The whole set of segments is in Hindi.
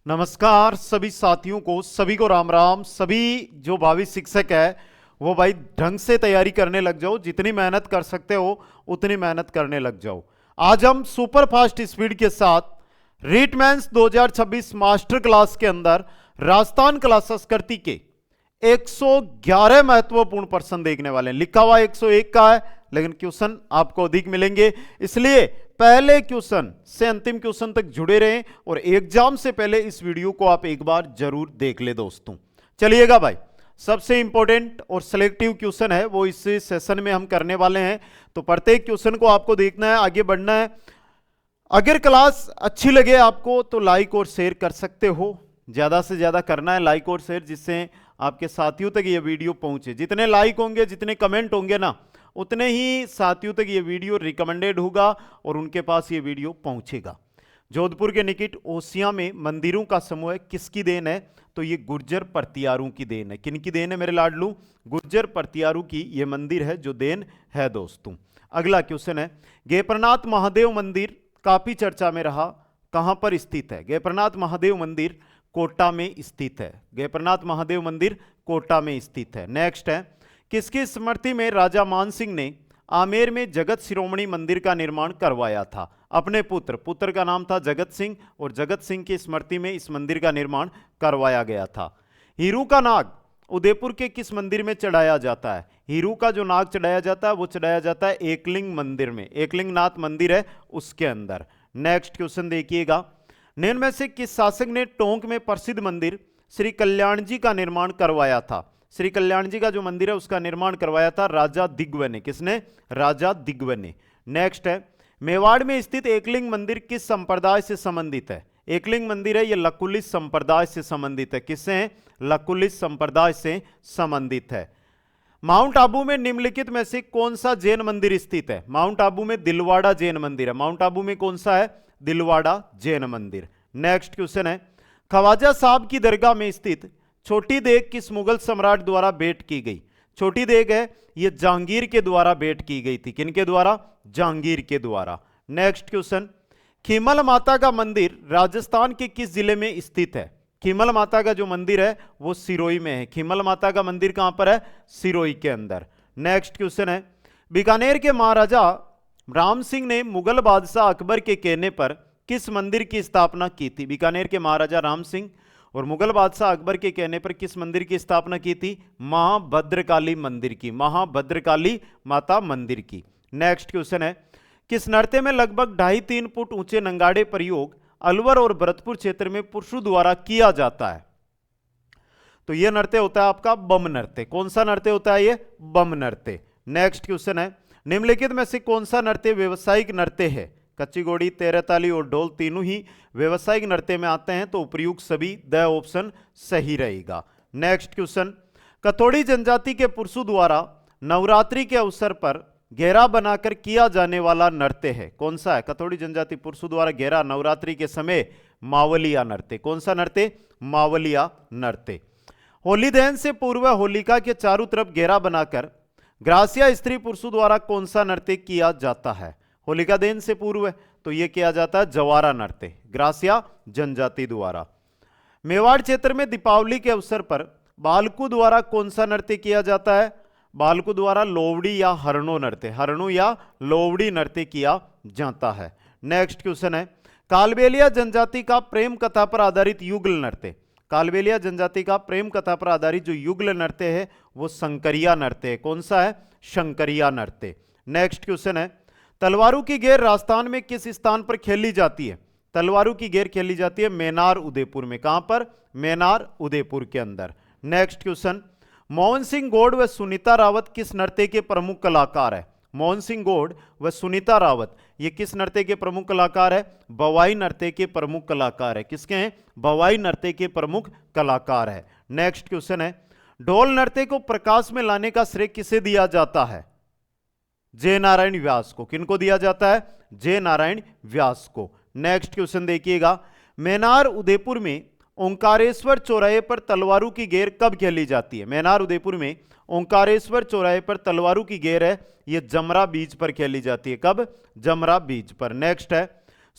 नमस्कार सभी साथियों को, सभी को राम राम। सभी जो भावी शिक्षक है वो भाई ढंग से तैयारी करने लग जाओ। जितनी मेहनत कर सकते हो उतनी मेहनत करने लग जाओ। आज हम सुपर फास्ट स्पीड के साथ रीटमेंस 2026 मास्टर क्लास के अंदर राजस्थान कला संस्कृति के 111 महत्वपूर्ण प्रश्न देखने वाले हैं। लिखा हुआ 101 का है, लेकिन क्वेश्चन आपको अधिक मिलेंगे, इसलिए पहले क्वेश्चन से अंतिम क्वेश्चन तक जुड़े रहें और एग्जाम से पहले इस वीडियो को आप एक बार जरूर देख ले दोस्तों। चलिएगा भाई, सबसे इंपॉर्टेंट और सिलेक्टिव क्वेश्चन है वो इस सेशन में हम करने वाले हैं, तो प्रत्येक क्वेश्चन को आपको देखना है, आगे बढ़ना है। अगर क्लास अच्छी लगे आपको तो लाइक और शेयर कर सकते हो, ज्यादा से ज्यादा करना है लाइक और शेयर, जिससे आपके साथियों तक ये वीडियो पहुंचे। जितने लाइक होंगे, जितने कमेंट होंगे ना, उतने ही साथियों तक ये वीडियो रिकमेंडेड होगा और उनके पास ये वीडियो पहुंचेगा। जोधपुर के निकट ओसिया में मंदिरों का समूह किसकी देन है? तो ये गुर्जर परतियारों की देन है। किनकी देन है मेरे लाडलू? गुर्जर परतियारों की ये मंदिर है जो देन है दोस्तों। अगला क्वेश्चन है, गेपरनाथ महादेव मंदिर काफी चर्चा में रहा, कहां पर स्थित है? गेपरनाथ महादेव मंदिर कोटा में स्थित है। गेपरनाथ महादेव मंदिर कोटा में स्थित है। नेक्स्ट है, किसकी स्मृति में राजा मान सिंह ने आमेर में जगत शिरोमणि मंदिर का निर्माण करवाया था? अपने पुत्र का नाम था जगत सिंह और जगत सिंह की स्मृति में इस मंदिर का निर्माण करवाया गया था। हीरू का नाग उदयपुर के किस मंदिर में चढ़ाया जाता है? हीरू का जो नाग चढ़ाया जाता है वो चढ़ाया जाता है एकलिंग मंदिर में, एकलिंग नाथ मंदिर है उसके अंदर। नेक्स्ट क्वेश्चन देखिएगा, निम्न में से किस शासक ने टोंक में प्रसिद्ध मंदिर श्री कल्याण जी का निर्माण करवाया था? श्री कल्याण जी का जो मंदिर है उसका निर्माण करवाया था राजा दिग्वय ने। किसने? राजा दिग्वय ने। नेक्स्ट है, मेवाड़ में स्थित एकलिंग मंदिर किस संप्रदाय से संबंधित है? एकलिंग मंदिर है ये लकुलिश संप्रदाय से संबंधित है। किससे है? लकुलिश संप्रदाय से संबंधित है। माउंट आबू में निम्नलिखित में से कौन सा जैन मंदिर स्थित है? माउंट आबू में दिलवाड़ा जैन मंदिर है। माउंट आबू में कौन सा है? दिलवाड़ा जैन मंदिर। नेक्स्ट क्वेश्चन है, ख्वाजा साहब की दरगाह में स्थित छोटी देग किस मुगल सम्राट द्वारा भेंट की गई? छोटी देग है ये जहांगीर के द्वारा भेंट की गई थी। किनके द्वारा? जहांगीर के द्वारा। नेक्स्ट क्वेश्चन, खीमल माता का मंदिर राजस्थान के किस जिले में स्थित है? खीमल माता का जो मंदिर है वो सिरोही में है। खीमल माता का मंदिर कहां पर है? सिरोही के अंदर। नेक्स्ट क्वेश्चन है, बीकानेर के महाराजा राम सिंह ने मुगल बादशाह अकबर के कहने पर किस मंदिर की स्थापना की थी? बीकानेर के महाराजा राम सिंह और मुगल बादशाह अकबर के कहने पर किस मंदिर की स्थापना की थी? महाभद्रकाली मंदिर की, महाभद्रकाली माता मंदिर की। नेक्स्ट क्वेश्चन है, किस नृत्य में लगभग 2.5-3 फुट ऊंचे नंगाड़े प्रयोग अलवर और भरतपुर क्षेत्र में पुरुषों द्वारा किया जाता है? तो यह नृत्य होता है आपका बम नृत्य। कौन सा नृत्य होता है? ये बम नृत्य। नेक्स्ट क्वेश्चन है, निम्नलिखित में से कौन सा नृत्य व्यवसायिक नृत्य है? कच्ची घोड़ी, तेरताली और ढोल तीनों ही व्यवसायिक नृत्य में आते हैं, तो उपयुक्त सभी द ऑप्शन सही रहेगा। नेक्स्ट क्वेश्चन, कथोड़ी जनजाति के पुरुषों द्वारा नवरात्रि के अवसर पर घेरा बनाकर किया जाने वाला नृत्य है? कौन सा है? कथोड़ी जनजाति पुरुषों द्वारा घेरा नवरात्रि के समय मावलिया नृत्य। कौन सा नृत्य? मावलिया नृत्य। होली दहन से पूर्व होलिका के चारों तरफ घेरा बनाकर ग्रासिया स्त्री पुरुषों द्वारा कौन सा नृत्य किया जाता है? होलिका दहन से पूर्व तो यह किया जाता है जवारा नृत्य, ग्रासिया जनजाति द्वारा। मेवाड़ क्षेत्र में दीपावली के अवसर पर बालकों द्वारा कौन सा नृत्य किया जाता है? बालकों द्वारा लोवड़ी या हरणो नृत्य, हरणो या लोवड़ी नृत्य किया जाता है। नेक्स्ट क्वेश्चन है, कालबेलिया जनजाति का प्रेम कथा पर आधारित युगल नृत्य। कालबेलिया जनजाति का प्रेम कथा पर आधारित जो युगल नृत्य है वो शंकरिया नृत्य है। कौन सा है? शंकरिया नृत्य। नेक्स्ट क्वेश्चन है, तलवारों की गेर राजस्थान में किस स्थान पर खेली जाती है? तलवारों की गेर खेली जाती है मेनार उदयपुर में। कहां पर? मेनार उदयपुर के अंदर। नेक्स्ट क्वेश्चन, मोहन सिंह गौड़ व सुनीता रावत किस नृत्य के प्रमुख कलाकार है? मोहन सिंह गौड़ व सुनीता रावत ये किस नृत्य के प्रमुख कलाकार है? भवाई नृत्य के प्रमुख कलाकार है। किसके हैं? भवाई नृत्य के प्रमुख कलाकार है। नेक्स्ट क्वेश्चन है, ढोल नृत्य को प्रकाश में लाने का श्रेय किसे दिया जाता है? जय नारायण व्यास को। किनको दिया जाता है? जय नारायण व्यास को। नेक्स्ट क्वेश्चन देखिएगा, मेनार उदयपुर में ओंकारेश्वर चौराहे पर तलवारों की गेर कब खेली जाती है? मेनार उदयपुर में ओंकारेश्वर चौराहे पर तलवारों की गेर है ये जमरा बीज पर खेली जाती है। कब? जमरा बीज पर। नेक्स्ट है,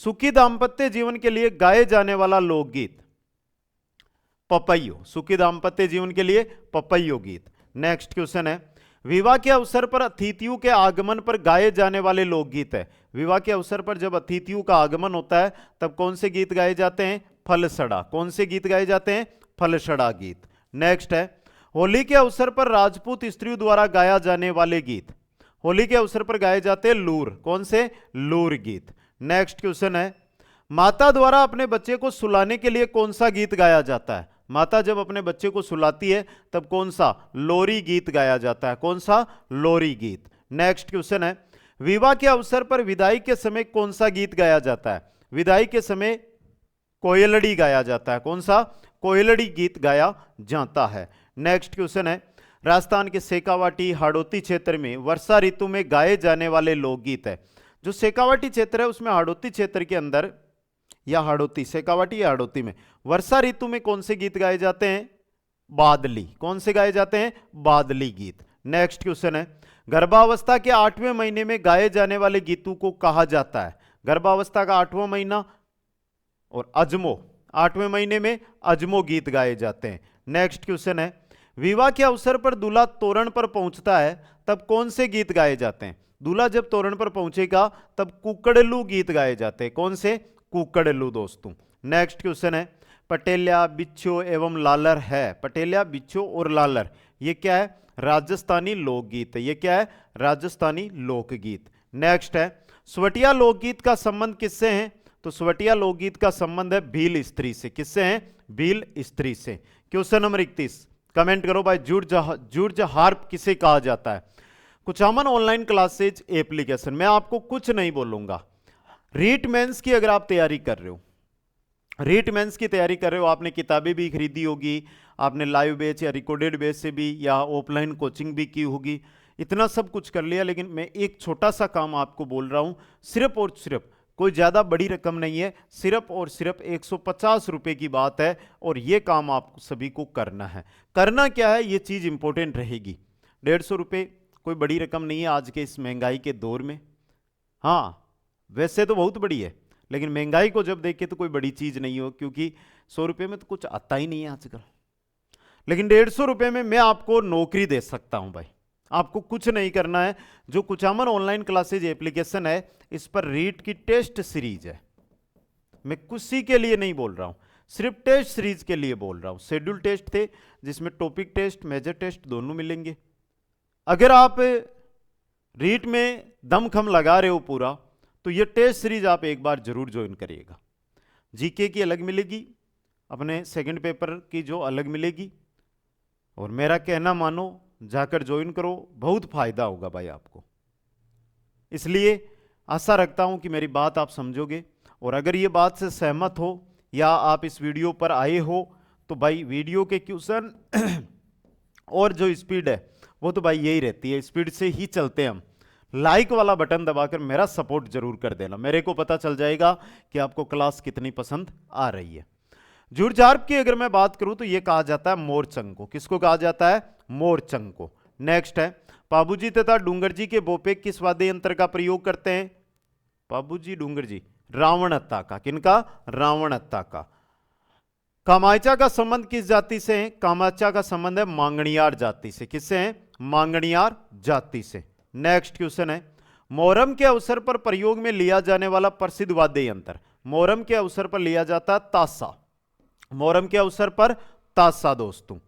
सुखी दाम्पत्य जीवन के लिए गाए जाने वाला लोकगीत पपैयो, सुखी दाम्पत्य जीवन के लिए पपैयो गीत। नेक्स्ट क्वेश्चन है, विवाह के अवसर पर अतिथियों के आगमन पर गाए जाने वाले लोकगीत है। विवाह के अवसर पर जब अतिथियों का आगमन होता है तब कौन से गीत गाए जाते हैं? फलसड़ा। कौन से गीत गाए जाते हैं? फलसड़ा गीत। नेक्स्ट है, होली के अवसर पर राजपूत स्त्रियों द्वारा गाया जाने वाले गीत। होली के अवसर पर गाए जाते हैं लूर। कौन से? लूर गीत। नेक्स्ट क्वेश्चन है, माता द्वारा अपने बच्चे को सुलाने के लिए कौन सा गीत गाया जाता है? माता जब अपने बच्चे को सुलाती है तब कौन सा? लोरी गीत गाया जाता है। कौन सा? लोरी गीत। नेक्स्ट क्वेश्चन है, विवाह के अवसर पर विदाई के समय कौन सा गीत गाया जाता है? विदाई के समय कोयलड़ी गाया जाता है। कौन सा? कोयलड़ी गीत गाया जाता है। नेक्स्ट क्वेश्चन है, राजस्थान के शेखावाटी हाड़ौती क्षेत्र में वर्षा ऋतु में गाए जाने वाले लोकगीत है। जो शेखावाटी क्षेत्र है उसमें हाड़ौती क्षेत्र के अंदर, या हाड़ौती, शेखावाटी या हाड़ौती में वर्षा ऋतु में कौन से गीत गाए जाते हैं? बादली। कौन से गाए जाते हैं? बादली गीत। नेक्स्ट क्वेश्चन है, गर्भावस्था के 8वें महीने में गाए जाने वाले गीतों को कहा जाता है? गर्भावस्था का 8वां महीना और अजमो, 8वें महीने में अजमो गीत गाए जाते हैं। नेक्स्ट क्वेश्चन है, विवाह के अवसर पर दूल्हा तोरण पर पहुंचता है तब कौन से गीत गाए जाते हैं? दूल्हा जब तोरण पर पहुंचेगा तब कुकड़लू गीत गाए जाते हैं। कौन से? कुकड़लू दोस्तों। नेक्स्ट क्वेश्चन है, पटेल्या, बिच्छो एवं लालर है। पटेल्या, बिच्छो और लालर ये क्या है? राजस्थानी लोकगीत है। ये क्या है? राजस्थानी लोकगीत। नेक्स्ट है, स्वटिया लोकगीत का संबंध किससे है? तो स्वटिया लोकगीत का संबंध है भील स्त्री से। किससे है? भील स्त्री से। क्वेश्चन नंबर 31, कमेंट करो भाई, जूर्ज हार्प किसे कहा जाता है? Kuchaman online classes application. मैं आपको कुछ नहीं बोलूंगा। रीट मेंस की अगर आप तैयारी कर रहे हो, रीट मेंस की तैयारी कर रहे हो, आपने किताबें भी खरीदी होगी, आपने लाइव बैच या रिकॉर्डेड बैच से भी या ऑफलाइन कोचिंग भी की होगी, इतना सब कुछ कर लिया, लेकिन मैं एक छोटा सा काम आपको बोल रहा हूं, सिर्फ और सिर्फ, कोई ज़्यादा बड़ी रकम नहीं है, सिर्फ और सिर्फ 150 रुपये की बात है और ये काम आप सभी को करना है। करना क्या है, ये चीज़ इंपॉर्टेंट रहेगी। 150 रुपये कोई बड़ी रकम नहीं है आज के इस महंगाई के दौर में। हाँ, वैसे तो बहुत बड़ी है, लेकिन महंगाई को जब देखें तो कोई बड़ी चीज़ नहीं हो, क्योंकि 100 रुपये में तो कुछ आता ही नहीं है आजकल। लेकिन 150 रुपये में मैं आपको नौकरी दे सकता हूं भाई। आपको कुछ नहीं करना है। जो कुचामन ऑनलाइन क्लासेज एप्लीकेशन है, इस पर रीट की टेस्ट सीरीज है। मैं किसी के लिए नहीं बोल रहा हूं, सिर्फ टेस्ट सीरीज के लिए बोल रहा हूं। शेड्यूल टेस्ट थे जिसमें टॉपिक टेस्ट, मेजर टेस्ट दोनों मिलेंगे। अगर आप रीट में दमखम लगा रहे हो पूरा, तो ये टेस्ट सीरीज आप एक बार जरूर ज्वाइन करिएगा। जीके की अलग मिलेगी, अपने सेकंड पेपर की जो अलग मिलेगी, और मेरा कहना मानो, जाकर ज्वाइन करो, बहुत फायदा होगा भाई आपको। इसलिए आशा रखता हूं कि मेरी बात आप समझोगे, और अगर ये बात से सहमत हो या आप इस वीडियो पर आए हो तो भाई वीडियो के क्वेश्चन और जो स्पीड है वो तो भाई यही रहती है, स्पीड से ही चलते हैं हम। लाइक वाला बटन दबाकर मेरा सपोर्ट जरूर कर देना, मेरे को पता चल जाएगा कि आपको क्लास कितनी पसंद आ रही है। जूर्ज हार्प की अगर मैं बात करूं तो यह कहा जाता है मोरचंग को। किसको कहा जाता है? मोरचंग को। नेक्स्ट है, पाबूजी तथा डूंगर जी के बोपे किस वाद्य यंत्र का प्रयोग करते हैं? पाबूजी डूंगर जी रावणत्ता का। किनका? रावणत्ता का। कामाचा का संबंध किस जाति से है? कामाचा का संबंध है मांगणियार जाति से। किससे है? मांगणियार जाति से। नेक्स्ट क्वेश्चन है, मोहर्रम के अवसर पर प्रयोग में लिया जाने वाला प्रसिद्ध वाद्य यंत्र। मोहर्रम के अवसर पर लिया जाता है ताशा। मोहर्रम के अवसर पर ताशा दोस्तों।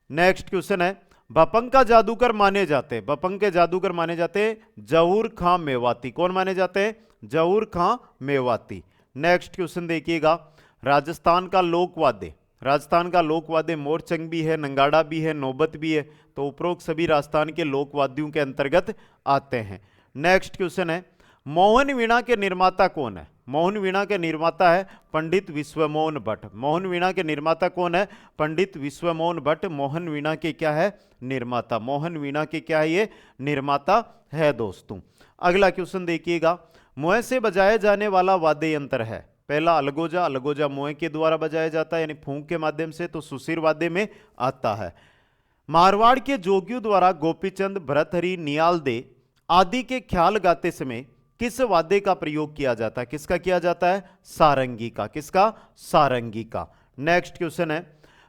नेक्स्ट क्वेश्चन है, बपंग का जादूगर माने जाते हैं। बपंग के जादूगर माने जाते हैं जहूर खां मेवाती। कौन माने जाते हैं? जहूर खां मेवाती। नेक्स्ट क्वेश्चन देखिएगा, राजस्थान का लोकवाद्य। राजस्थान का लोकवाद्य मोरचंग भी है, नंगाड़ा भी है, नौबत भी है, तो उपरोक्त सभी राजस्थान के लोकवाद्यों के अंतर्गत आते हैं। नेक्स्ट क्वेश्चन है, मोहन वीणा के निर्माता कौन है? मोहन वीणा के निर्माता है पंडित विश्वमोहन भट्ट। मोहन वीणा के निर्माता कौन है? पंडित विश्वमोहन भट्ट मोहन वीणा के क्या है? निर्माता। मोहन वीणा के क्या है? ये निर्माता है दोस्तों। अगला क्वेश्चन देखिएगा, मुँह से बजाया जाने वाला वाद्य यंत्र है। पहला अलगोजा। अलगोजा मुँह के द्वारा बजाया जाता है, यानी फूंक के माध्यम से, तो सुशिर वाद्य में आता है। मारवाड़ के जोगियों द्वारा गोपीचंद, भरतहरि, नियाल दे आदि के ख्याल गाते समय किस वाद्य का प्रयोग किया जाता है? किसका किया जाता है? सारंगी का। किसका? सारंगी का। नेक्स्ट क्वेश्चन है,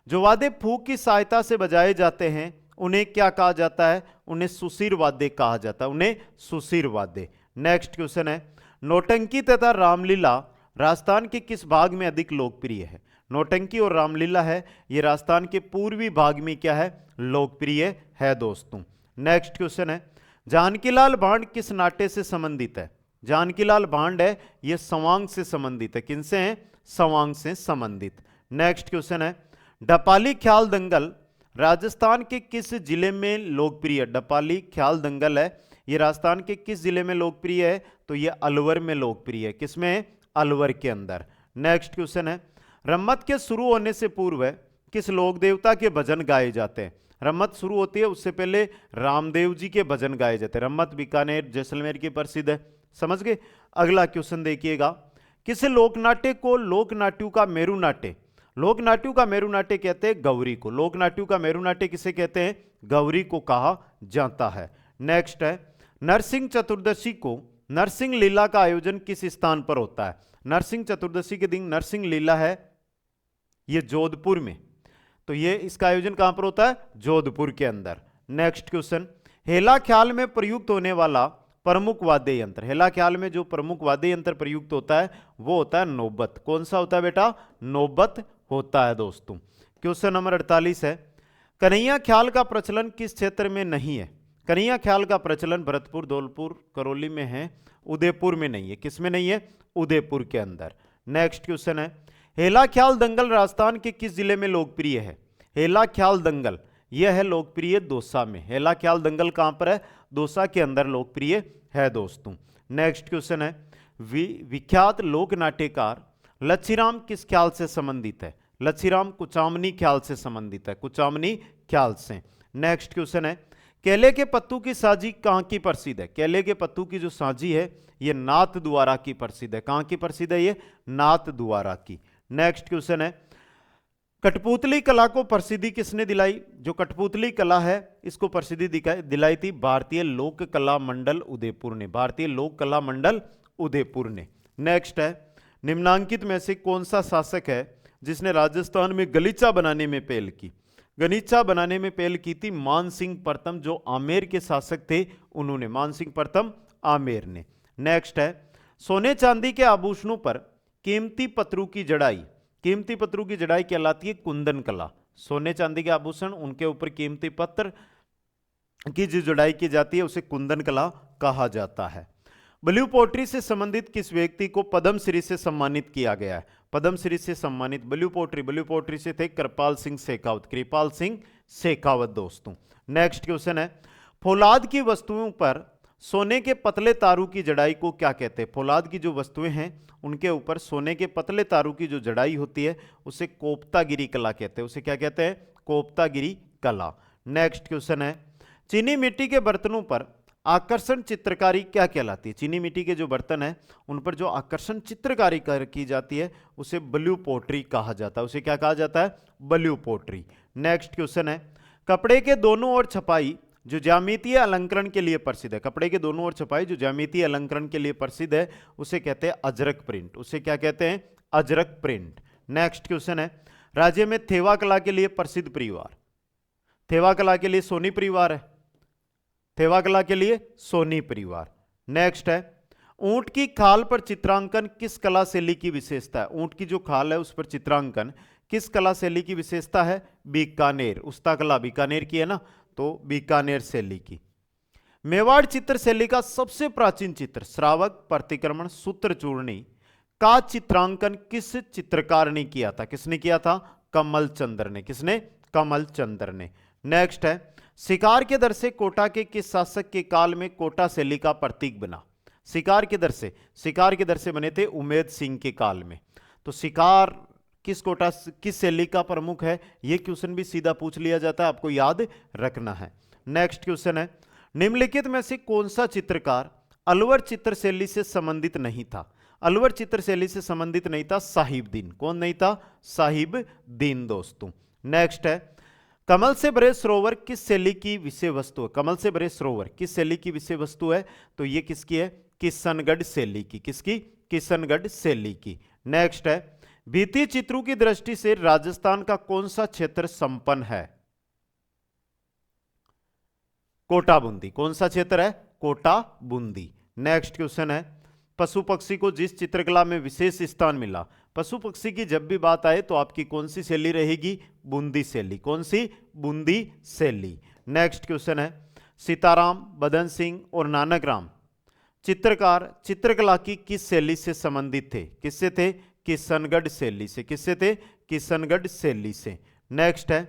जो वाद्य फूंक की सहायता से बजाए जाते हैं उन्हें क्या कहा जाता है? उन्हें सुसीर वाद्य कहा जाता है, उन्हें सुसीर वाद्य। नेक्स्ट क्वेश्चन है, नौटंकी तथा रामलीला राजस्थान के किस भाग में अधिक लोकप्रिय है? नौटंकी और रामलीला है ये राजस्थान के पूर्वी भाग में क्या है? लोकप्रिय है दोस्तों। नेक्स्ट क्वेश्चन है, जानकीलाल भांड किस नाट्य से संबंधित है? जानकीलाल भांड है ये सवांग से संबंधित है। किनसे हैं? सवांग से संबंधित। नेक्स्ट क्वेश्चन है, डपाली ख्याल दंगल राजस्थान के किस जिले में लोकप्रिय है? डपाली ख्याल दंगल है ये राजस्थान के किस जिले में लोकप्रिय है? तो ये अलवर में लोकप्रिय है। किसमें? अलवर के अंदर। नेक्स्ट क्वेश्चन है, रम्मत के शुरू होने से पूर्व किस लोक देवता के भजन गाए जाते हैं? रम्मत शुरू होती है उससे पहले रामदेव जी के भजन गाए जाते हैं। रम्मत बीकानेर जैसलमेर की प्रसिद्ध है, समझ गए। अगला क्वेश्चन देखिएगा, किस लोकनाट्य को लोकनाट्यों का मेरु नाट्य? लोकनाट्यों का मेरु नाट्य कहते हैं गौरी को। लोकनाट्यों का मेरु नाट्य किसे कहते हैं? गौरी को कहा जाता है। नेक्स्ट है, नरसिंह चतुर्दशी को नरसिंह लीला का आयोजन किस स्थान पर होता है? नरसिंह चतुर्दशी के दिन नरसिंह लीला है ये जोधपुर में, तो ये इसका आयोजन कहां पर होता है? जोधपुर के अंदर। नेक्स्ट क्वेश्चन, हेला ख्याल में प्रयुक्त होने वाला प्रमुख वाद्य यंत्र? हेला ख्याल में जो प्रमुख वाद्य यंत्र प्रयुक्त होता है वो होता है नौबत। कौन सा होता है बेटा? नौबत होता है दोस्तों। क्वेश्चन नंबर 48 है, कन्हैया ख्याल का प्रचलन किस क्षेत्र में नहीं है? कन्हैया ख्याल का प्रचलन भरतपुर, धौलपुर, करौली में है, उदयपुर में नहीं है। किस में नहीं है? उदयपुर के अंदर। नेक्स्ट क्वेश्चन है, हेला ख्याल दंगल राजस्थान के किस जिले में लोकप्रिय है? हेला ख्याल दंगल यह है लोकप्रिय दौसा में। हेला ख्याल दंगल कहां पर है? दौसा के अंदर लोकप्रिय है दोस्तों। नेक्स्ट क्वेश्चन है, विख्यात लोक नाट्यकार लच्छीराम किस ख्याल से संबंधित है? लच्छीराम कुचामनी ख्याल से संबंधित है, कुचामनी ख्याल से। नेक्स्ट क्वेश्चन है, केले के पत्तू की साजी कहां की प्रसिद्ध है? केले के पत्तू की जो साजी है ये नाथ द्वारा की प्रसिद्ध है। कहां की प्रसिद्ध है? ये नाथ द्वारा की। नेक्स्ट क्वेश्चन है, कठपुतली कला को प्रसिद्धि किसने दिलाई? जो कठपुतली कला है इसको प्रसिद्धि दिलाई थी भारतीय लोक कला मंडल उदयपुर ने। भारतीय लोक कला मंडल उदयपुर ने। नेक्स्ट है, निम्नांकित में से कौन सा शासक है जिसने राजस्थान में गलीचा बनाने में पहल की? गलीचा बनाने में पहल की थी मान सिंह प्रथम, जो आमेर के शासक थे उन्होंने। मान सिंह प्रथम आमेर ने। नेक्स्ट है, सोने चांदी के आभूषणों पर कीमती पत्थरों की जड़ाई, कीमती पत्थरों की जड़ाई कहलाती है कुंदन कला। सोने चांदी के आभूषण उनके ऊपर कीमती पत्थर की जो जड़ाई की जाती है उसे कुंदन कला कहा जाता है। ब्लू पोट्री से संबंधित किस व्यक्ति को पद्मश्री से सम्मानित किया गया है? पद्मश्री से सम्मानित ब्लू पोट्री से थे कृपाल सिंह शेखावत। कृपाल सिंह शेखावत दोस्तों। नेक्स्ट क्वेश्चन है, फौलाद की वस्तुओं पर सोने के पतले तारों की जड़ाई को क्या कहते हैं? फौलाद की जो वस्तुएं हैं उनके ऊपर सोने के पतले तारों की जो जड़ाई होती है उसे कोफ्तागिरी कला कहते हैं। उसे क्या कहते हैं? कोफ्तागिरी कला। नेक्स्ट क्वेश्चन है, चीनी मिट्टी के बर्तनों पर आकर्षण चित्रकारी क्या कहलाती है? चीनी मिट्टी के जो बर्तन है उन पर जो आकर्षण चित्रकारी की जाती है उसे ब्लू पोट्री कहा जाता है। उसे क्या कहा जाता है? Blue pottery. नेक्स्ट क्वेश्चन है, कपड़े के दोनों ओर छपाई जो ज्यामितीय अलंकरण के लिए प्रसिद्ध है, कपड़े के दोनों ओर छपाई जो ज्यामितीय अलंकरण के लिए प्रसिद्ध है उसे कहते हैं अजरक प्रिंट। उसे क्या कहते हैं? अजरक प्रिंट। नेक्स्ट क्वेश्चन है, राज्य में थेवा कला के लिए प्रसिद्ध परिवार? थेवा कला के लिए सोनी परिवार है। थेवा कला के लिए सोनी परिवार। नेक्स्ट है, ऊंट की खाल पर चित्रांकन किस कला शैली की विशेषता है? ऊंट की जो खाल है उस पर चित्रांकन किस कला शैली की विशेषता है? बीकानेर, उस्ता कला बीकानेर की है ना, तो बीकानेर शैली की। मेवाड़ चित्र शैली का सबसे प्राचीन चित्र श्रावक, प्रतिक्रमण, सूत्र चूर्णी का चित्रांकन किस चित्रकार ने किया था? किसने किया था? कमल चंद्र ने। किसने? कमल चंद्र ने। नेक्स्ट है, शिकार के दर से कोटा के किस शासक के काल में कोटा शैली का प्रतीक बना? शिकार के दर से बने थे उमेद सिंह के काल में। तो शिकार किस शैली का प्रमुख है? यह क्वेश्चन भी सीधा पूछ लिया जाता है, आपको याद रखना है। नेक्स्ट क्वेश्चन है, निम्नलिखित में से कौन सा चित्रकार अलवर चित्र शैली से संबंधित नहीं था? अलवर चित्र शैली से संबंधित नहीं था साहिबदीन। कौन नहीं था? साहिबदीन दोस्तों। नेक्स्ट है, कमल से भरे सरोवर किस शैली की विषय वस्तु है? कमल से भरे सरोवर किस शैली की विषय वस्तु है? तो ये किसकी है? किशनगढ़ शैली की। किसकी? किशनगढ़ शैली की। नेक्स्ट है, भित्ति चित्रों की दृष्टि से राजस्थान का कौन सा क्षेत्र संपन्न है? कोटा बूंदी। कौन सा क्षेत्र है? कोटा बूंदी। नेक्स्ट क्वेश्चन है, पशु पक्षी को जिस चित्रकला में विशेष स्थान मिला, पशु पक्षी की जब भी बात आए तो आपकी कौन सी शैली रहेगी? बूंदी शैली। कौन सी? बूंदी शैली। नेक्स्ट क्वेश्चन है, सीताराम, बदन सिंह और नानक राम चित्रकार चित्रकला की किस शैली से संबंधित थे? किससे थे? किशनगढ़ शैली से। किससे थे? किशनगढ़ शैली से। नेक्स्ट है,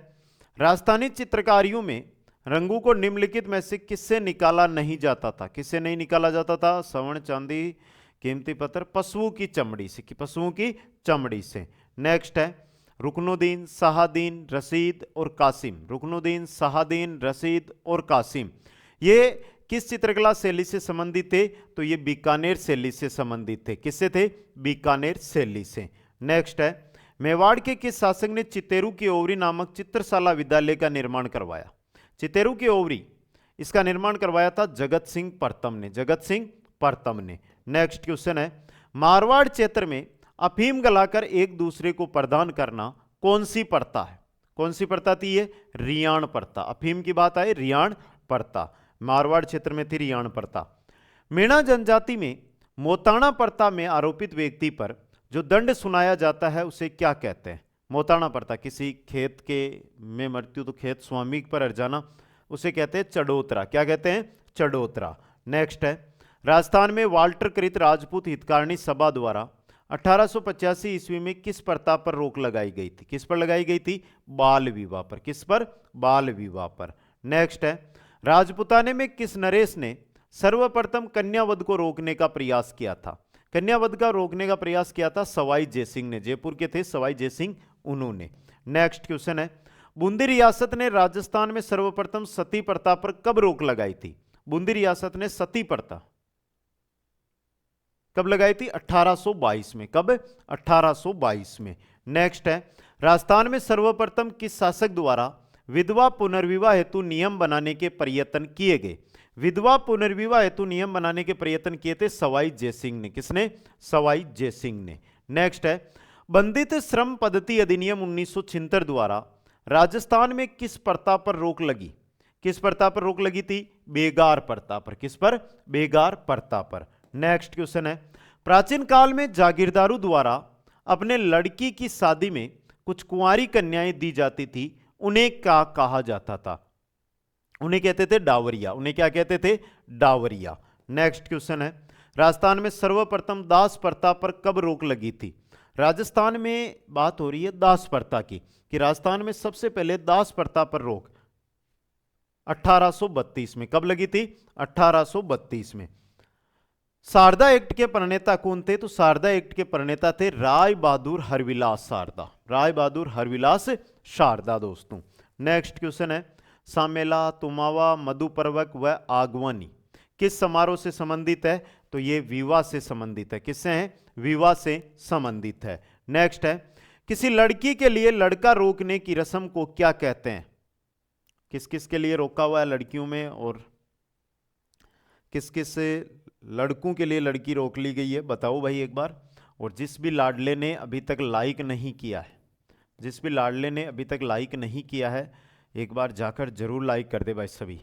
राजस्थानी चित्रकारियों में रंगों को निम्नलिखित में से किससे निकाला नहीं जाता था? किससे नहीं निकाला जाता था? स्वर्ण, चांदी, कीमती पत्थर, पशुओं की चमड़ी से। कि पशुओं की चमड़ी से। नेक्स्ट है, रुकनुद्दीन, शाहदीन, रशीद और कासिम। रुकनुद्दीन, शाहदीन, रशीद और कासिम ये किस चित्रकला शैली से संबंधित थे? तो ये बीकानेर शैली से संबंधित थे। किससे थे? बीकानेर शैली से। नेक्स्ट है, मेवाड़ के किस शासक ने चितेरू की ओवरी नामक चित्रशाला विद्यालय का निर्माण करवाया? चितेरू की ओवरी इसका निर्माण करवाया था जगत सिंह प्रथम ने। जगत सिंह प्रथम ने। नेक्स्ट क्वेश्चन है, मारवाड़ क्षेत्र में अफीम गलाकर एक दूसरे को प्रदान करना कौन सी प्रथा है? कौन सी प्रथा थी ये? रियाण प्रथा। अफीम की बात आए, रियाण प्रथा। मारवाड़ क्षेत्र में थी रियाण प्रथा। मीणा जनजाति में मोताणा प्रथा में आरोपित व्यक्ति पर जो दंड सुनाया जाता है उसे क्या कहते हैं? मोताणा प्रथा, किसी खेत के में मृत्यु तो खेत स्वामी पर अर्जाना, उसे कहते हैं चढ़ोतरा। क्या कहते हैं? चढ़ोतरा। नेक्स्ट है, राजस्थान में वाल्टर कृत राजपूत हितकारिणी सभा द्वारा 1885 ईस्वी में किस प्रथा पर रोक लगाई गई थी? किस पर लगाई गई थी? बाल विवाह पर। किस पर? बाल विवाह पर। नेक्स्ट है, राजपुताने में किस नरेश ने सर्वप्रथम कन्यावध को रोकने का प्रयास किया था? कन्यावध का रोकने का प्रयास किया था सवाई जयसिंह ने। जयपुर के थे सवाई जयसिंह, उन्होंने। नेक्स्ट क्वेश्चन है, बूंदी रियासत ने राजस्थान में सर्वप्रथम सती प्रथा पर कब रोक लगाई थी? बूंदी रियासत ने सती प्रथा कब लगाई थी? 1822 में। कब? 1822 में। नेक्स्ट है, राजस्थान में सर्वप्रथम किस शासक द्वारा विधवा पुनर्विवाह हेतु नियम बनाने के प्रयत्न किए गए? विधवा पुनर्विवाह हेतु नियम बनाने के प्रयत्न किए थे सवाई जयसिंह ने। किसने? सवाई जयसिंह ने। नेक्स्ट है, बंधित श्रम पद्धति अधिनियम 1976 द्वारा राजस्थान में किस प्रथा पर रोक लगी? किस प्रथा पर रोक लगी थी? बेगार प्रथा पर। किस पर? बेगार प्रथा पर। नेक्स्ट क्वेश्चन है, प्राचीन काल में जागीरदारों द्वारा अपने लड़की की शादी में कुछ कुंवारी कन्याएं दी जाती थी, उन्हें क्या कहा जाता था? उन्हें कहते थे डावरिया। उन्हें क्या कहते थे? डावरिया। नेक्स्ट क्वेश्चन है, राजस्थान में सर्वप्रथम दास प्रथा पर कब रोक लगी थी? राजस्थान में बात हो रही है दास प्रथा की, कि राजस्थान में सबसे पहले दास प्रथा पर रोक 1832 में। कब लगी थी? 1832 में। शारदा एक्ट के प्रणेता कौन थे? तो शारदा एक्ट के प्रणेता थे राय बहादुर हरविलास शारदा। राय बहादुर हरविलास शारदा दोस्तों। नेक्स्ट क्वेश्चन है, सामेला, तुमावा, मधुपर्वक व आगवनी किस समारोह से संबंधित है? तो ये विवाह से संबंधित है। किससे है? विवाह से संबंधित है। नेक्स्ट है, किसी लड़की के लिए लड़का रोकने की रस्म को क्या कहते हैं? किस किस के लिए रोका हुआ है लड़कियों में, और किस किस लड़कों के लिए लड़की रोक ली गई है? बताओ भाई एक बार। और जिस भी लाडले ने अभी तक लाइक नहीं किया है, जिस भी लाडले ने अभी तक लाइक नहीं किया है, एक बार जाकर जरूर लाइक कर दे भाई सभी।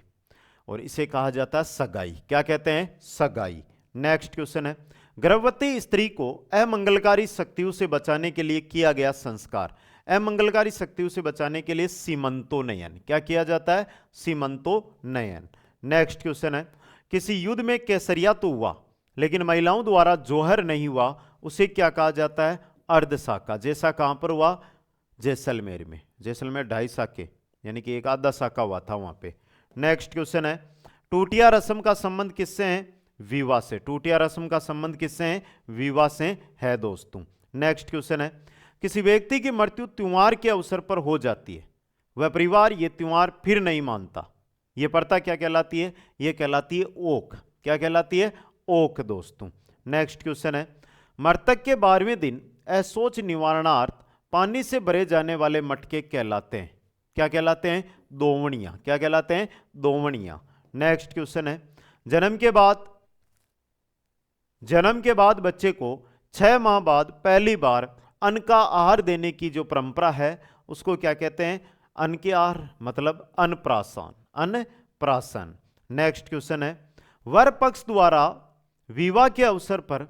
और इसे कहा जाता है सगाई। क्या कहते हैं? सगाई। नेक्स्ट क्वेश्चन है, गर्भवती स्त्री को अमंगलकारी शक्तियों से बचाने के लिए किया गया संस्कार। अमंगलकारी शक्तियों से बचाने के लिए सीमंतोन्नयन। क्या किया जाता है? सीमंतोन्नयन। नेक्स्ट क्वेश्चन है, किसी युद्ध में केसरिया तो हुआ लेकिन महिलाओं द्वारा जोहर नहीं हुआ, उसे क्या कहा जाता है? अर्धसाका। जैसा कहां पर हुआ? जैसलमेर में। जैसलमेर 2.5 साके, यानी कि एक आधा साका हुआ था वहां पे। नेक्स्ट क्वेश्चन है, टूटिया रस्म का संबंध किससे है? विवाह से। टूटिया रस्म का संबंध किससे है? विवाह से है दोस्तों। नेक्स्ट क्वेश्चन है, किसी व्यक्ति की मृत्यु त्योहार के अवसर पर हो जाती है, वह परिवार ये त्योहार फिर नहीं मानता, यह प्रथा क्या कहलाती है? यह कहलाती है ओक। क्या कहलाती है? ओक दोस्तों। नेक्स्ट क्वेश्चन है, मृतक के 12वें दिन अशौच निवारणार्थ पानी से भरे जाने वाले मटके कहलाते हैं। क्या कहलाते हैं? दोवणियां। क्या कहलाते हैं? दोवणियां। नेक्स्ट क्वेश्चन है, जन्म के बाद बच्चे को 6 माह बाद पहली बार अन्न का आहार देने की जो परंपरा है उसको क्या कहते हैं? अन्न के आहार मतलब अन्नप्राशन, अन्नप्राशन। नेक्स्ट क्वेश्चन है, वर पक्ष द्वारा विवाह के अवसर पर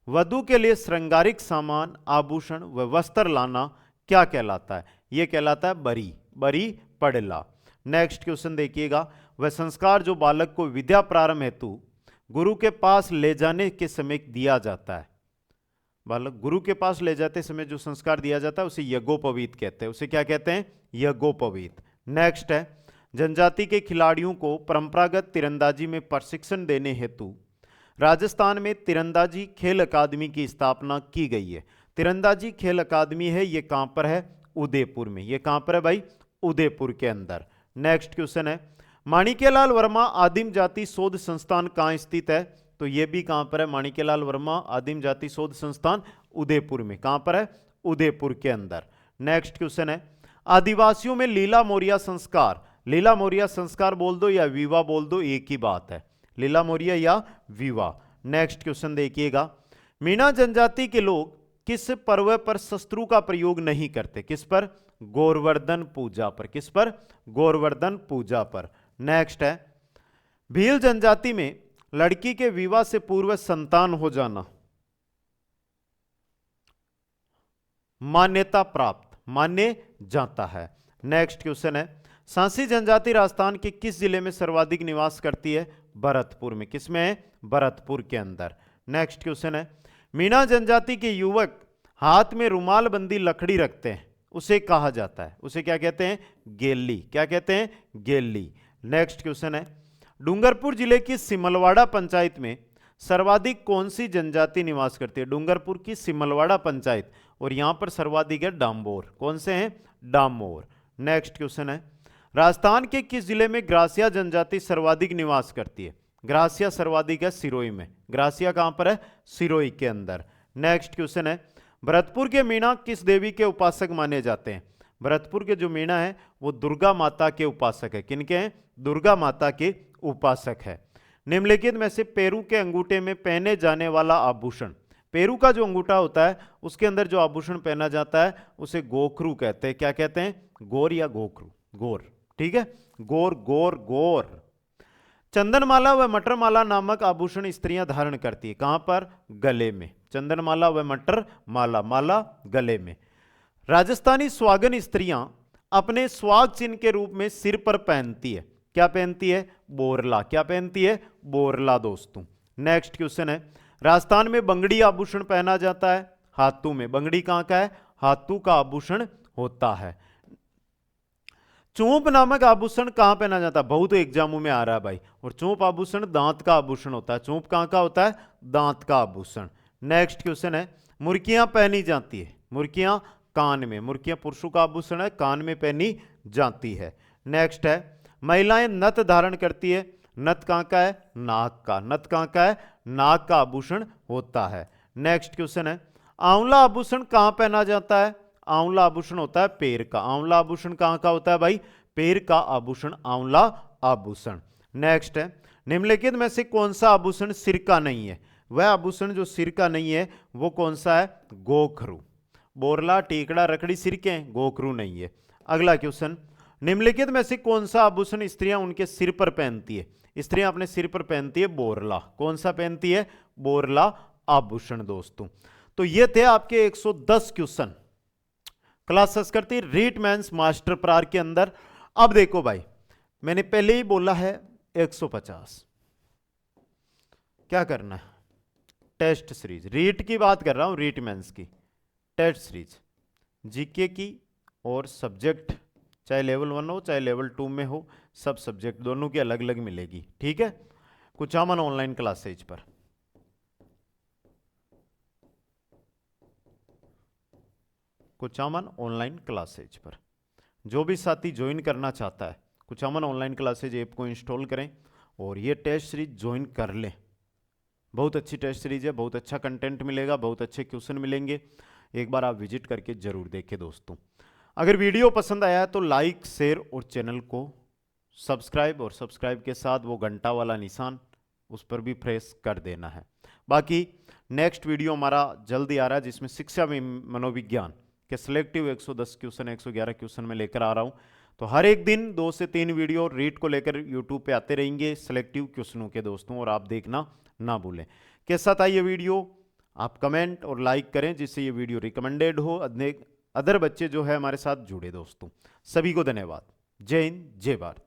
वधु के लिए श्रृंगारिक सामान, आभूषण व वस्त्र लाना क्या कहलाता है? यह कहलाता है बरी, बरी पड़ला। नेक्स्ट क्वेश्चन देखिएगा, वह संस्कार जो बालक को विद्या प्रारंभ हेतु गुरु के पास ले जाने के समय दिया जाता है। बालक गुरु के पास ले जाते समय जो संस्कार दिया जाता है उसे यज्ञोपवीत कहते हैं। उसे क्या कहते हैं? यज्ञोपवीत। नेक्स्ट है, जनजाति के खिलाड़ियों को परंपरागत तीरंदाजी में प्रशिक्षण देने हेतु राजस्थान में तीरंदाजी खेल अकादमी की स्थापना की गई है। तीरंदाजी खेल अकादमी है, ये कहां पर है? उदयपुर में। ये कहां पर है भाई? उदयपुर के अंदर। नेक्स्ट क्वेश्चन है, माणिक्यलाल वर्मा आदिम जाति शोध संस्थान कहां स्थित है? तो ये भी कहां पर है? माणिक्यलाल वर्मा आदिम जाति शोध संस्थान उदयपुर में। कहां पर है? उदयपुर के अंदर। नेक्स्ट क्वेश्चन है, आदिवासियों में लीला मोरिया संस्कार, लीला मोरिया संस्कार बोल दो या विवाह बोल दो, एक ही बात है, लीला मोरिया या विवाह। नेक्स्ट क्वेश्चन देखिएगा, मीणा जनजाति के लोग किस पर्व पर शस्त्रों का प्रयोग नहीं करते? किस पर? गोवर्धन पूजा पर। किस पर? गोवर्धन पूजा पर। नेक्स्ट है, भील जनजाति में लड़की के विवाह से पूर्व संतान हो जाना मान्यता प्राप्त, मान्य जाता है। नेक्स्ट क्वेश्चन है, सांसी जनजाति राजस्थान के किस जिले में सर्वाधिक निवास करती है? भरतपुर में। किसमें है? भरतपुर के अंदर। नेक्स्ट क्वेश्चन है, मीणा जनजाति के युवक हाथ में रुमाल बंदी लकड़ी रखते हैं, उसे कहा जाता है? उसे क्या कहते हैं? गेली। क्या कहते हैं? गेली। नेक्स्ट क्वेश्चन है, डूंगरपुर जिले की सिमलवाड़ा पंचायत में सर्वाधिक कौन सी जनजाति निवास करती है? डूंगरपुर की सिमलवाड़ा पंचायत, और यहां पर सर्वाधिक है डामोर। कौन से हैं? डामोर। नेक्स्ट क्वेश्चन है, राजस्थान के किस जिले में ग्रासिया जनजाति सर्वाधिक निवास करती है? ग्रासिया सर्वाधिक है सिरोही में। ग्रासिया कहां पर है? सिरोही के अंदर। नेक्स्ट क्वेश्चन है, भरतपुर के मीणा किस देवी के उपासक माने जाते हैं? भरतपुर के जो मीणा है वो दुर्गा माता के उपासक है। किनके हैं? दुर्गा माता के उपासक है। निम्नलिखित में से पेरू के अंगूठे में पहने जाने वाला आभूषण, पेरू का जो अंगूठा होता है उसके अंदर जो आभूषण पहना जाता है उसे गोखरू कहते हैं। क्या कहते हैं? गोर या गोखरू? गोर। ठीक है, गोर गोर गोर। चंदनमाला व मटरमाला नामक आभूषण स्त्रियां धारण करती है। कहां पर? गले में। चंदनमाला व मटर माला, माला गले में। राजस्थानी स्वागन स्त्रियां अपने स्वाग चिन्ह के रूप में सिर पर पहनती है। क्या पहनती है? बोरला। क्या पहनती है? बोरला दोस्तों। नेक्स्ट क्वेश्चन है, राजस्थान में बंगड़ी आभूषण पहना जाता है हाथों में। बंगड़ी कहां का है? हाथों का आभूषण होता है। चोंप नामक आभूषण कहां पहना जाता है? बहुत एग्जामों में आ रहा है भाई। और चोंप आभूषण दांत का आभूषण होता है। चोंप कहां का होता है? दांत का आभूषण। नेक्स्ट क्वेश्चन है, मुर्कियां पहनी जाती है। मुर्कियां कान में। मुर्कियां पुरुषों का आभूषण है, कान में पहनी जाती है। नेक्स्ट है, महिलाएं नथ धारण करती है। नथ कहां का है? नाक का। नथ कहां का है? नाक का आभूषण होता है। नेक्स्ट क्वेश्चन है, आंवला आभूषण कहां पहना जाता है? आंवला आभूषण होता है पैर का। आंवला आभूषण कहां का होता है भाई? पैर का आभूषण आंवला आभूषण। नेक्स्ट है, निम्नलिखित में से कौन सा आभूषण सिर का नहीं है? वह आभूषण जो सिर का नहीं है वो कौन सा है? गोखरू। बोरला, टीकड़ा, रकड़ी सिर के हैं, गोखरू नहीं है। अगला क्वेश्चन, निम्नलिखित में से कौन सा आभूषण स्त्रियां उनके सिर पर पहनती है? स्त्रियां अपने सिर पर पहनती है बोरला। कौन सा पहनती है? बोरला आभूषण दोस्तों। तो ये थे आपके 110 क्वेश्चन क्लास संस्कृति रीट मेंस मास्टर प्रार के अंदर। अब देखो भाई, मैंने पहले ही बोला है 150 क्या करना है? Test series. रीट की बात कर रहा हूं, रीट मेंस की टेस्ट सीरीज, जीके की और सब्जेक्ट, चाहे लेवल 1 हो चाहे लेवल 2 में हो, सब सब्जेक्ट दोनों की अलग अलग मिलेगी। ठीक है, कुचामन ऑनलाइन क्लासेज पर। कुचामन ऑनलाइन क्लासेज पर जो भी साथी ज्वाइन करना चाहता है, कुचामन ऑनलाइन क्लासेज ऐप को इंस्टॉल करें और ये टेस्ट सीरीज ज्वाइन कर लें। बहुत अच्छी टेस्ट सीरीज है, बहुत अच्छा कंटेंट मिलेगा, बहुत अच्छे क्वेश्चन मिलेंगे। एक बार आप विजिट करके जरूर देखें दोस्तों। अगर वीडियो पसंद आया है तो लाइक, शेयर और चैनल को सब्सक्राइब, और सब्सक्राइब के साथ वो घंटा वाला निशान उस पर भी प्रेस कर देना है। बाकी नेक्स्ट वीडियो हमारा जल्दी आ रहा है जिसमें शिक्षा में मनोविज्ञान के सिलेक्टिव 110 क्वेश्चन 111 क्वेश्चन में लेकर आ रहा हूं। तो हर एक दिन 2 से 3 वीडियो रीट को लेकर यूट्यूब पे आते रहेंगे सिलेक्टिव क्वेश्चनों के दोस्तों, और आप देखना ना भूलें। कैसा था ये वीडियो आप कमेंट और लाइक करें जिससे ये वीडियो रिकमेंडेड हो, अदर बच्चे जो है हमारे साथ जुड़े। दोस्तों सभी को धन्यवाद। जय हिंद, जय भारत।